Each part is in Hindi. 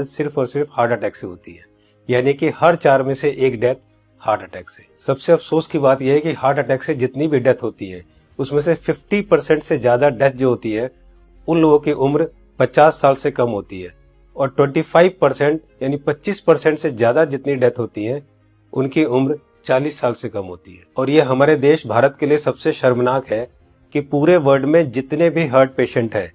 सिर्फ और सिर्फ हार्ट अटैक से होती है, यानी कि हर 4 में से 1 डेथ हार्ट अटैक से। सबसे अफसोस की बात यह है कि हार्ट अटैक से जितनी भी डेथ होती है उसमें से 50% से ज्यादा डेथ जो होती है उन लोगों की उम्र 50 साल से कम होती है, और 25% यानी 25% से ज्यादा जितनी डेथ होती है उनकी उम्र 40 साल से कम होती है। और यह हमारे देश भारत के लिए सबसे शर्मनाक है कि पूरे वर्ल्ड में जितने भी हार्ट पेशेंट है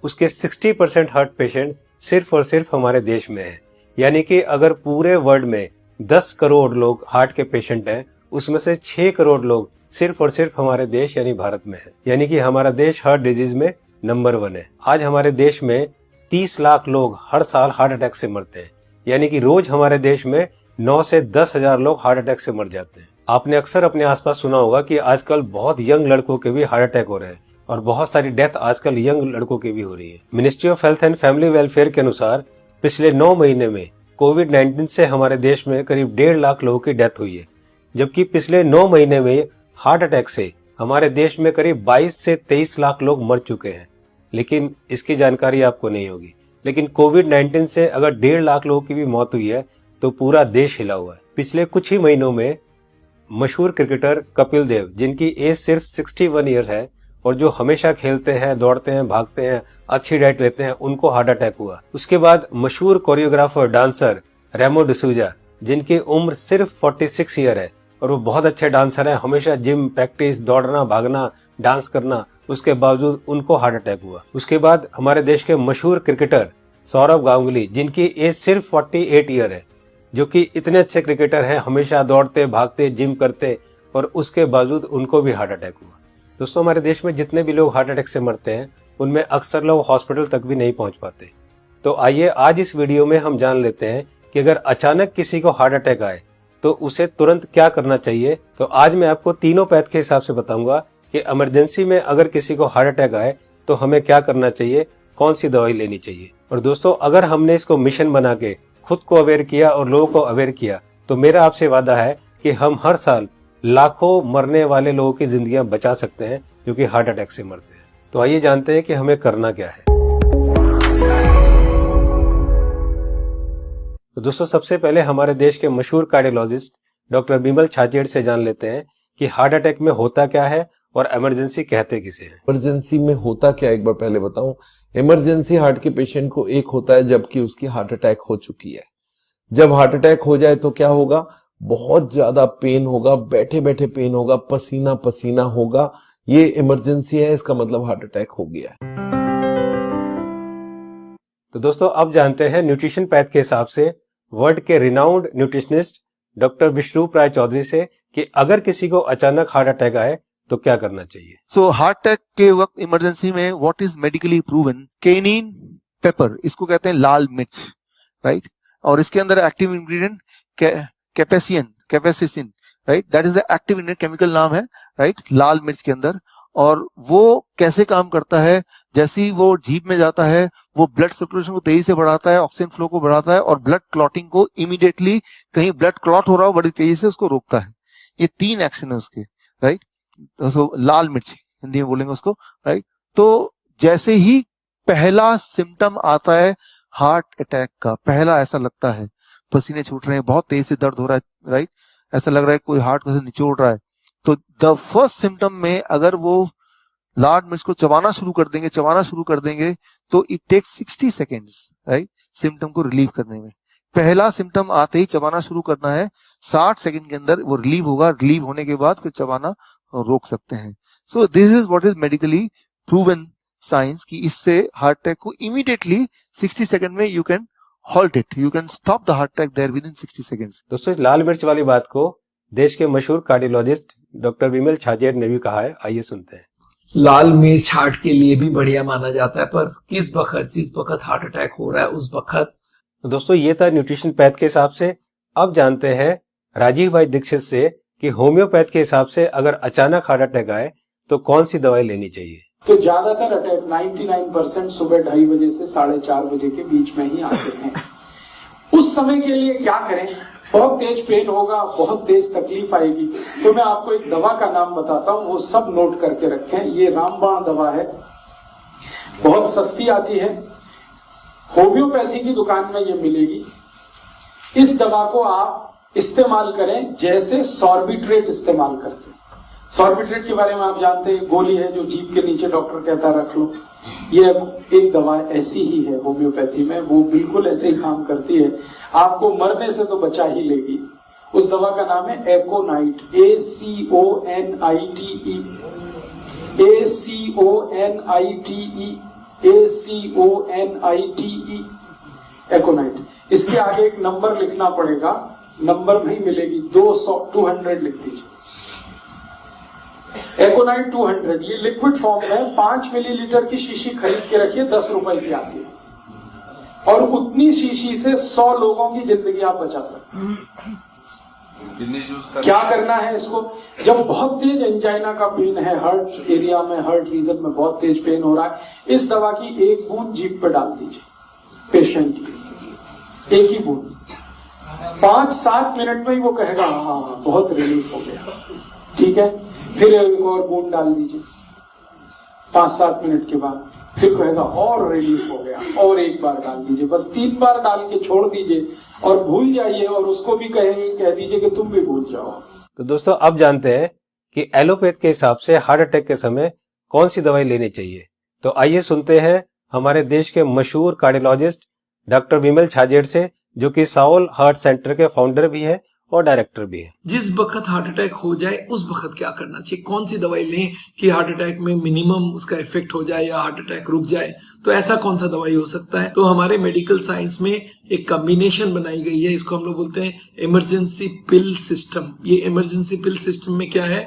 उसके 60% हार्ट पेशेंट सिर्फ और सिर्फ हमारे देश में है। यानी कि अगर पूरे वर्ल्ड में 10 करोड़ लोग हार्ट के पेशेंट हैं उसमें से 6 करोड़ लोग सिर्फ और सिर्फ हमारे देश यानी भारत में है। यानी कि हमारा देश हार्ट डिजीज में नंबर 1 है। आज हमारे देश में 30 लाख लोग हर साल हार्ट अटैक से मरते हैं, यानी कि रोज हमारे देश में 9 से 10 हजार लोग हार्ट अटैक से मर जाते हैं। आपने अक्सर अपने आसपास सुना होगा कि आजकल बहुत यंग लड़कों के भी हार्ट अटैक हो रहे हैं और बहुत सारी डेथ आजकल यंग लड़कों की भी हो रही है। Ministry of health and family welfare के अनुसार पिछले 9 महीने में कोविड-19 से हमारे देश में करीब 1.5 लाख लोगों की डेथ हुई है, जबकि पिछले 9 महीने में हार्ट अटैक से हमारे देश में करीब 22 से 23 लाख लोग मर चुके हैं। लेकिन इसकी जानकारी आपको नहीं होगी, लेकिन कोविड-19 से अगर 1.5 लाख लोगों की भी मौत हुई है तो पूरा देश हिला हुआ है। पिछले कुछ ही महीनों में मशहूर क्रिकेटर कपिल देव, जिनकी एज सिर्फ 61 ईयर्स है और जो हमेशा खेलते हैं, दौड़ते हैं, भागते हैं, अच्छी डाइट लेते हैं, उनको हार्ट अटैक हुआ। उसके बाद मशहूर कोरियोग्राफर डांसर रेमो डिसूजा, जिनकी उम्र सिर्फ 46 ईयर है और वो बहुत अच्छे डांसर हैं, हमेशा जिम, प्रैक्टिस, दौड़ना, भागना, डांस करना, उसके बावजूद उनको हार्ट अटैक हुआ। उसके बाद हमारे देश के मशहूर क्रिकेटर सौरव गांगुली, जिनकी एज सिर्फ 48 ईयर है, जो कि इतने अच्छे क्रिकेटर हैं, हमेशा दौड़ते, भागते, जिम करते, और उसके बावजूद उनको भी हार्ट अटैक हुआ। दोस्तों, हमारे देश में जितने भी लोग हार्ट अटैक से मरते हैं उनमें अक्सर लोग हॉस्पिटल तक भी नहीं पहुंच पाते। तो आइए आज इस वीडियो में हम जान लेते हैं कि अगर अचानक किसी को हार्ट अटैक आए तो उसे तुरंत क्या करना चाहिए। तो आज मैं आपको तीनों पैथ के हिसाब से बताऊंगा कि इमरजेंसी में अगर किसी को हार्ट अटैक आए तो हमें क्या करना चाहिए, कौन सी दवाई लेनी चाहिए। और दोस्तों, अगर हमने इसको मिशन बना के खुद को अवेयर किया और लोगों को अवेयर किया तो मेरा आपसे वादा है कि हम हर साल लाखों मरने वाले लोगों की जिंदगियां बचा सकते हैं जो कि हार्ट अटैक से मरते हैं। तो आइए जानते हैं कि हमें करना क्या है। तो दोस्तों, सबसे पहले हमारे देश के मशहूर कार्डियोलॉजिस्ट डॉक्टर बिमल छाजेड़ से जान लेते हैं कि हार्ट अटैक में होता क्या है और इमरजेंसी कहते किसे हैं। इमरजेंसी में होता क्या, एक बार पहले बताऊं। इमरजेंसी हार्ट के पेशेंट को एक होता है जबकि उसकी हार्ट अटैक हो चुकी है। जब हार्ट अटैक हो जाए तो क्या होगा, बहुत ज्यादा पेन होगा, बैठे बैठे पेन होगा, पसीना पसीना होगा। ये इमरजेंसी है, इसका मतलब हार्ट अटैक हो गया है। तो दोस्तों, अब जानते हैं न्यूट्रिशन पैथ के हिसाब से वर्ल्ड के रिनाउंड न्यूट्रिशनिस्ट डॉक्टर विश्वरूप राय चौधरी से कि अगर किसी को अचानक हार्ट अटैक आए तो क्या करना चाहिए। सो हार्ट अटैक के वक्त इमरजेंसी में what is medically proven, cayenne pepper, इसको कहते हैं लाल मिर्च, राइट। और इसके अंदर active ingredient capsaicin, right, that is the active ingredient, chemical नाम है, राइट, लाल मिर्च के अंदर। और वो कैसे काम करता है, जैसे ही वो जीभ में जाता है वो ब्लड सर्कुलेशन को तेजी से बढ़ाता है, ऑक्सीजन फ्लो को बढ़ाता है और ब्लड क्लॉटिंग को इमीडिएटली, कहीं ब्लड क्लॉट हो रहा हो बड़ी तेजी से उसको रोकता है। ये 3 एक्शन है उसके, राइट। तो लाल मिर्च हिंदी में बोलेंगे उसको, राइट। तो जैसे ही पहला सिम्टम आता है हार्ट अटैक का, पहला ऐसा लगता है पसीने छूट रहे हैं, बहुत तेज से दर्द हो रहा है, राइट, ऐसा लग रहा है कोई हार्ट को से निचोड़ रहा है, तो द फर्स्ट सिम्टम में अगर वो लाल मिर्च को चबाना शुरू कर देंगे तो it takes 60 seconds, right, symptom को रिलीव करने में। पहला सिम्टम आते ही चबाना शुरू करना है, 60 सेकेंड के अंदर वो रिलीव होगा, रिलीव होने के बाद फिर चबाना रोक सकते हैं। So this is what is medically proven science कि इससे हार्ट अटैक को इमीडिएटली 60 सेकेंड में you can halt it, you can stop the heart attack there with in 60 seconds. दोस्तों, इस लाल मिर्च वाली बात को देश के मशहूर कार्डियोलॉजिस्ट डॉक्टर बिमल छाजेड़ ने भी कहा है, आइए सुनते हैं। लाल मिर्च हार्ट के लिए भी बढ़िया माना जाता है, पर जिस वक्त हार्ट अटैक हो रहा है उस वक्त। तो दोस्तों, ये था न्यूट्रिशन पैथ के हिसाब से। अब जानते हैं राजीव भाई दीक्षित से कि होम्योपैथ के हिसाब से अगर अचानक हार्ट अटैक आए तो कौन सी दवाई लेनी चाहिए। तो ज्यादातर अटैक 99% सुबह 2:30 बजे से 4:30 बजे के बीच में ही आते हैं। उस समय के लिए क्या करें, बहुत तेज पेन होगा, बहुत तेज तकलीफ आएगी, तो मैं आपको एक दवा का नाम बताता हूँ, वो सब नोट करके रखें। ये रामबाण दवा है, बहुत सस्ती आती है, होम्योपैथी की दुकान में ये मिलेगी। इस दवा को आप इस्तेमाल करें जैसे सॉर्बिट्रेट इस्तेमाल करते हैं। सॉर्बिट्रेट के बारे में आप जानते हैं, गोली है जो जीभ के नीचे डॉक्टर कहता है रख लो। ये एक दवा ऐसी ही है होम्योपैथी में, वो बिल्कुल ऐसे ही काम करती है, आपको मरने से तो बचा ही लेगी। उस दवा का नाम है एकोनाइट, ACONITE, ACONITE, एकोनाइट। इसके आगे एक नंबर लिखना पड़ेगा, नंबर नहीं मिलेगी, 200 लिख दीजिए। एकोनाइट 200, ये लिक्विड फॉर्म में 5 मिलीलीटर की शीशी खरीद के रखिए, 10 रुपए की आती है, और उतनी शीशी से 100 लोगों की जिंदगी आप बचा सकते हैं। क्या करना है इसको? जब बहुत तेज एंजाइना का पेन है, हार्ट एरिया में, हार्ट रीजन में बहुत तेज पेन हो रहा है, इस दवा की एक बूंद जीभ पे डाल दीजिए पेशेंट की, एक ही बूंद। 5-7 मिनट में ही वो कहेगा हाँ बहुत रिलीफ हो गया, ठीक है। फिर एक और बूंद डाल दीजिए 5-7 मिनट के बाद, फिर कहेगा और रिलीफ हो गया, और एक बार डाल दीजिए। बस 3 बार डाल के छोड़ दीजिए और भूल जाइए, और उसको भी कह दीजिए कि तुम भी भूल जाओ। तो दोस्तों अब जानते हैं कि एलोपैथ के हिसाब से हार्ट अटैक के समय कौन सी दवाई लेनी चाहिए। तो आइए सुनते हैं हमारे देश के मशहूर कार्डियोलॉजिस्ट डॉक्टर विमल छाजेड़ से, जो कि साउल हार्ट सेंटर के फाउंडर भी है और डायरेक्टर भी है। जिस वक्त हार्ट अटैक हो जाए उस वक्त क्या करना चाहिए, कौन सी दवाई लें कि हार्ट अटैक में मिनिमम उसका इफेक्ट हो जाए या हार्ट अटैक रुक जाए, तो ऐसा कौन सा दवाई हो सकता है। तो हमारे मेडिकल साइंस में एक कॉम्बिनेशन बनाई गई है, इसको हम लोग बोलते हैं इमरजेंसी पिल सिस्टम। ये इमरजेंसी पिल सिस्टम में क्या है,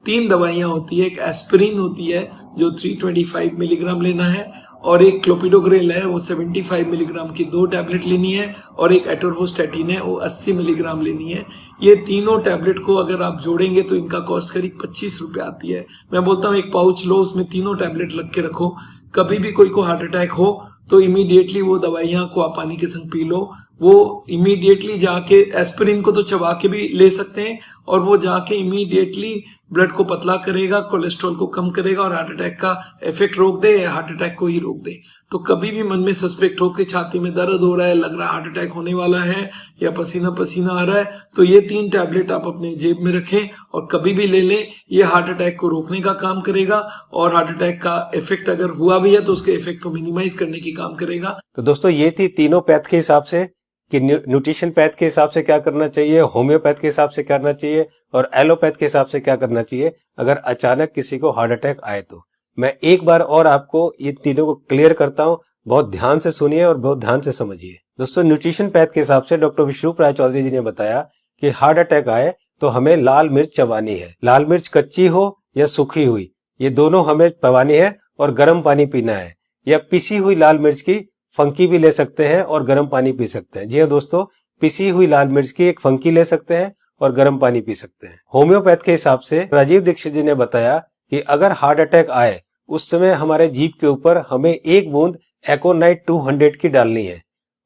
3 दवाइयां होती है। एक एस्पिरिन होती है जो 325 मिलीग्राम लेना है, और एक क्लोपिडोग्रेल है वो 75 मिलीग्राम की 2 टैबलेट लेनी है, और एक एटोर्वोस्टैटिन है वो 80 मिलीग्राम लेनी है। ये तीनों टैबलेट को अगर आप जोड़ेंगे तो इनका कॉस्ट करीब 25 रुपए आती है। मैं बोलता हूँ एक पाउच लो, उसमें तीनों टैबलेट लग के रखो, कभी भी कोई को हार्ट अटैक हो तो इमीडिएटली वो दवाइयां को आप पानी के संग पी लो। वो इमीडिएटली जाके एस्पिरिन को तो चबा के भी ले सकते हैं, और वो जाके इमीडिएटली ब्लड को पतला करेगा, कोलेस्ट्रॉल को कम करेगा, और हार्ट अटैक का इफेक्ट रोक दे या हार्ट अटैक को ही रोक दे। तो कभी भी मन में सस्पेक्ट हो कि छाती में दर्द हो रहा है, लग रहा है हार्ट अटैक होने वाला है, या पसीना पसीना आ रहा है, तो ये 3 टैबलेट आप अपने जेब में रखें और कभी भी ले लें। ये हार्ट अटैक को रोकने का काम करेगा, और हार्ट अटैक का इफेक्ट अगर हुआ भी है तो उसके इफेक्ट को मिनिमाइज करने की काम करेगा। तो दोस्तों ये थी तीनों पैथ के हिसाब से कि न्यूट्रिशन पैथ के हिसाब से क्या करना चाहिए, होम्योपैथ के हिसाब से क्या करना चाहिए, और एलोपैथ के हिसाब से क्या करना चाहिए अगर अचानक किसी को हार्ट अटैक आए। तो मैं एक बार और आपको ये तीनों को क्लियर करता हूं, बहुत ध्यान से सुनिए और बहुत ध्यान से समझिए। दोस्तों न्यूट्रिशन पैथ के हिसाब से डॉक्टर विष्णु राय चौधरी जी ने बताया कि हार्ट अटैक आए तो हमें लाल मिर्च चबानी है। लाल मिर्च कच्ची हो या सूखी हुई, ये दोनों हमें चबानी है, और गर्म पानी पीना है। या पिसी हुई लाल मिर्च की फंकी भी ले सकते हैं और गर्म पानी पी सकते हैं। जी हाँ दोस्तों, पिसी हुई लाल मिर्च की एक फंकी ले सकते हैं और गर्म पानी पी सकते हैं। होम्योपैथ के हिसाब से राजीव दीक्षित जी ने बताया कि अगर हार्ट अटैक आए उस समय हमारे जीभ के ऊपर हमें 1 बूंद एकोनाइट 200 की डालनी है,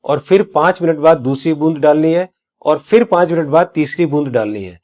और फिर 5 मिनट बाद दूसरी बूंद डालनी है, और फिर 5 मिनट बाद तीसरी बूंद डालनी है।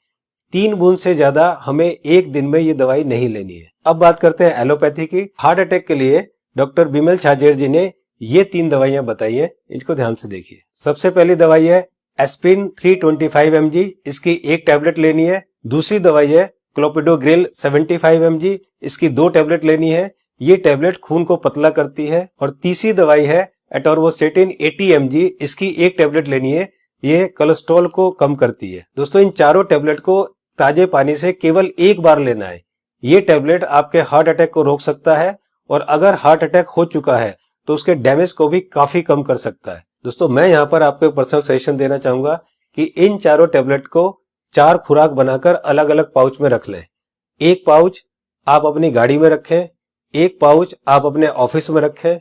3 बूंद से ज्यादा हमें एक दिन में ये दवाई नहीं लेनी है। अब बात करते हैं एलोपैथी की। हार्ट अटैक के लिए डॉक्टर विमल छाजेड़ जी ने ये 3 दवाइयां बताई है, इनको ध्यान से देखिए। सबसे पहली दवाई है एस्पिरिन 325 mg, इसकी 1 टैबलेट लेनी है। दूसरी दवाई है क्लोपिडोग्रेल 75 mg, इसकी 2 टैबलेट लेनी है। ये टैबलेट खून को पतला करती है। और तीसरी दवाई है एटोर्वोस्टैटिन 80 mg, इसकी 1 टैबलेट लेनी है। ये कोलेस्ट्रॉल को कम करती है। दोस्तों इन चारों टैबलेट को ताजे पानी से केवल 1 बार लेना है। ये टैबलेट आपके हार्ट अटैक को रोक सकता है, और अगर हार्ट अटैक हो चुका है तो उसके डैमेज को भी काफी कम कर सकता है। दोस्तों मैं यहाँ पर आपको एक पर्सनल सजेशन देना चाहूंगा कि इन चारों टैबलेट को 4 खुराक बनाकर अलग अलग पाउच में रख लें। 1 पाउच आप अपनी गाड़ी में रखें, 1 पाउच आप अपने ऑफिस में रखें,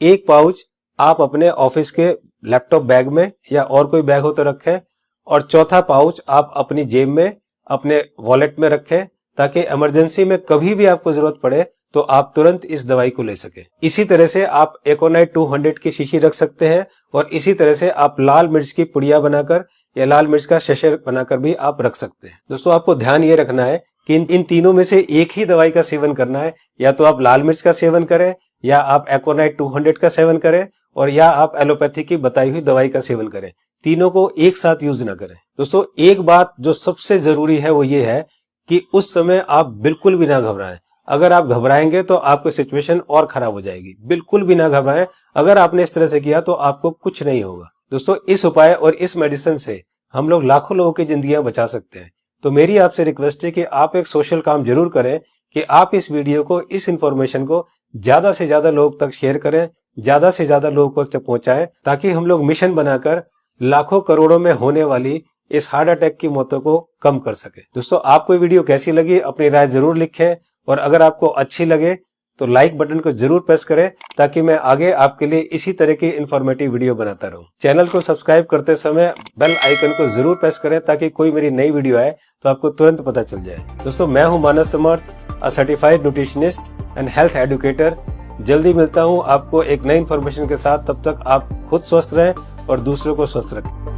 1 पाउच आप अपने ऑफिस के लैपटॉप बैग में या और कोई बैग हो तो रखें, और चौथा पाउच आप अपनी जेब में, अपने वॉलेट में रखें, ताकि इमरजेंसी में कभी भी आपको जरूरत पड़े तो आप तुरंत इस दवाई को ले सके। इसी तरह से आप एकोनाइट 200 की शीशी रख सकते हैं, और इसी तरह से आप लाल मिर्च की पुड़िया बनाकर या लाल मिर्च का शशर बनाकर भी आप रख सकते हैं। दोस्तों आपको ध्यान ये रखना है कि इन तीनों में से एक ही दवाई का सेवन करना है। या तो आप लाल मिर्च का सेवन करें या आप एकोनाइट 200 का सेवन करें, और या आप एलोपैथी की बताई हुई दवाई का सेवन करें। तीनों को एक साथ यूज ना करें। दोस्तों एक बात जो सबसे जरूरी है वो ये है कि उस समय आप बिल्कुल भी ना घबराएं। अगर आप घबराएंगे तो आपकी सिचुएशन और खराब हो जाएगी। बिल्कुल भी ना घबराएं। अगर आपने इस तरह से किया तो आपको कुछ नहीं होगा। दोस्तों इस उपाय और इस मेडिसिन से हम लोग लाखों लोगों की जिंदगियां बचा सकते हैं। तो मेरी आपसे रिक्वेस्ट है कि आप एक सोशल काम जरूर करें कि आप इस वीडियो को, इस इंफॉर्मेशन को ज्यादा से ज्यादा लोग तक शेयर करें, ज्यादा से ज्यादा लोगों को पहुंचाएं, ताकि हम लोग मिशन बनाकर लाखों करोड़ों में होने वाली इस हार्ट अटैक की मौतों को कम कर सके। दोस्तों आपको वीडियो कैसी लगी अपनी राय जरूर लिखें, और अगर आपको अच्छी लगे तो लाइक बटन को जरूर प्रेस करें, ताकि मैं आगे आपके लिए इसी तरह की इंफॉर्मेटिव वीडियो बनाता रहूं। चैनल को सब्सक्राइब करते समय बेल आइकन को जरूर प्रेस करें, ताकि कोई मेरी नई वीडियो आए तो आपको तुरंत पता चल जाए। दोस्तों मैं हूं Manas Samarth, a certified nutritionist and health educator. जल्दी मिलता हूं आपको एक नई इंफॉर्मेशन के साथ। तब तक आप खुद स्वस्थ रहें और दूसरों को स्वस्थ रखें।